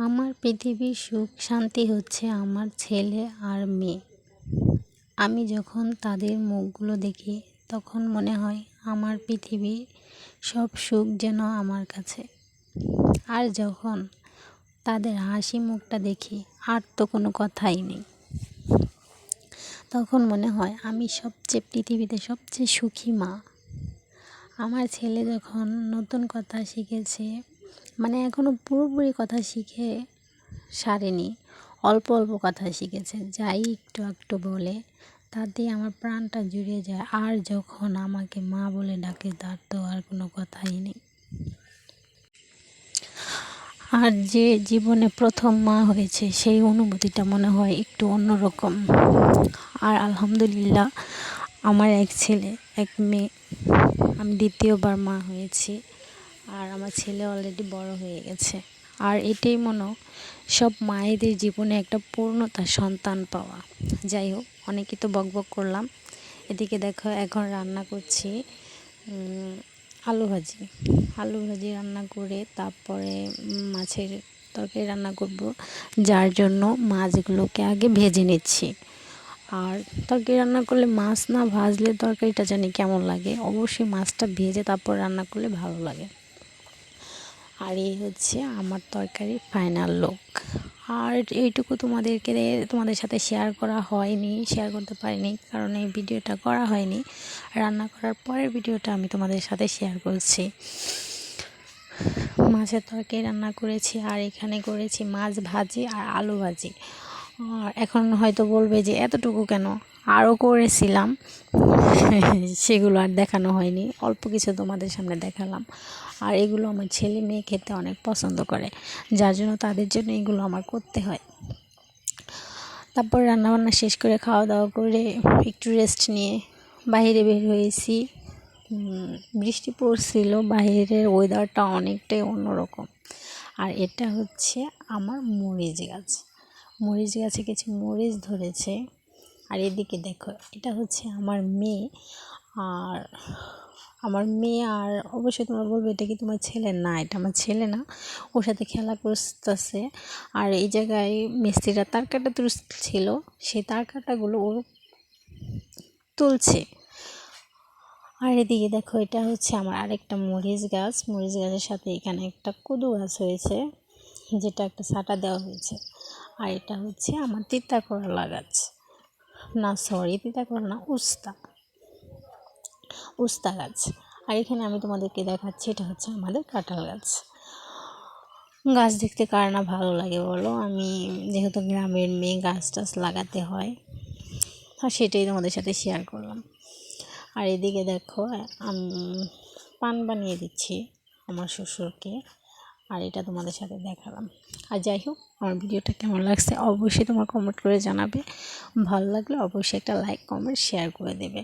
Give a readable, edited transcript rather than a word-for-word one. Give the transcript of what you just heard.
আমার পৃথিবীর সুখ শান্তি হচ্ছে আমার ছেলে আর মেয়ে। আমি যখন তাদের মুখগুলো দেখি তখন মনে হয় আমার পৃথিবীর সব সুখ যেন আমার কাছে। আর যখন তাদের হাসি মুখটা দেখি আর তো কোনো কথাই নেই। তখন মনে হয় আমি পৃথিবীতে সবচেয়ে সুখী মা। আমার ছেলে যখন নতুন কথা শিখেছে, এখনও পুরোপুরি কথা শিখে সারেনি, অল্প অল্প কথা শিখেছে, যাই একটু একটু বলে তাতেই আমার প্রাণটা জুড়ে যায়। আর যখন আমাকে মা বলে ডাকে তার তো আর কোনো কথাই নেই। আর যে জীবনে প্রথম মা হয়েছে সেই অনুভূতিটা মনে হয় একটু অন্যরকম। আর আলহামদুলিল্লাহ, আমার এক ছেলে এক মেয়ে, আমি দ্বিতীয়বার মা হয়েছি। আর আমার ছেলে অলরেডি বড় হয়ে গেছে। আর এটাই মনে হয় সব মায়েদের জীবনে একটা পূর্ণতা, সন্তান পাওয়া। যাই হোক, অনেকই তো বকবক করলাম। এদিকে দেখো, এখন রান্না করছি আলু ভাজি রান্না করে তারপরে মাছের তরকারি রান্না করব, যার জন্য মাছগুলোকে আগে ভেজে নিচ্ছি। আর তরকারি রান্না করলে মাছ না ভাজলে তরকারিটা জানি কেমন লাগে। অবশ্যই মাছটা ভেজে তারপর রান্না করলে ভালো লাগে। আর এই হচ্ছে আমার তরকারির ফাইনাল লুক। আর এইটুকু তোমাদের সাথে শেয়ার করতে পারিনি, কারণ এই ভিডিওটা করা হয়নি। রান্না করার পরের ভিডিওটা আমি তোমাদের সাথে শেয়ার করছি। মাছের তরকারি রান্না করেছি, আর এখানে করেছি মাছ ভাজি আর আলু ভাজি। আর এখন হয়তো বলবে যে এতটুকু কেন, আরও করেছিলাম, সেগুলো আর দেখানো হয়নি, অল্প কিছু তোমাদের সামনে দেখালাম। আর এগুলো আমার ছেলে মেয়ে খেতে অনেক পছন্দ করে, যার জন্য তাদের জন্য এগুলো আমার করতে হয়। তারপর রান্নাবান্না শেষ করে খাওয়া দাওয়া করে একটু রেস্ট নিয়ে বাইরে বের হয়েছি। বৃষ্টি পড়ছিল, বাইরের ওয়েদারটা অনেকটাই অন্যরকম। আর এটা হচ্ছে আমার মরিচ গাছে কিছু মরিচ ধরেছে। আর এদিকে দেখো, এটা হচ্ছে আমার মেয়ে। আর অবশ্যই তোমরা বলবে এটা কি তোমার ছেলে? না, এটা আমার ছেলে না, ওর সাথে খেলা করতেছে। আর এই জায়গায় মিস্ত্রিরা তার কাটা তুলছিল, সেই তার কাটাগুলো ও তুলছে। আর এদিকে দেখো, এটা হচ্ছে আমার আরেকটা মরিচ গাছের সাথে এখানে একটা কদু গাছ হয়েছে, যেটা একটা ছাটা দেওয়া হয়েছে। আর এটা হচ্ছে আমার তিতা করলা গাছ, তিতা করলা না, উস্তা গাছ। আর এখানে আমি তোমাদেরকে দেখাচ্ছি, এটা হচ্ছে আমাদের কাঁঠাল গাছ দেখতে কার না ভালো লাগে বলো। আমি যেহেতু গ্রামের মেয়ে, গাছ টাছ লাগাতে হয়, আর সেটাই তোমাদের সাথে শেয়ার করলাম। আর এদিকে দেখো, আমি পান বানিয়ে দিচ্ছি আমার শ্বশুরকে, আর এটা তোমাদের সাথে দেখালাম। আর যাই হোক, আমার ভিডিওটা কেমন লাগছে অবশ্যই তোমার কমেন্ট করে জানাবে। ভালো লাগলে অবশ্যই একটা লাইক, কমেন্ট, শেয়ার করে দেবে।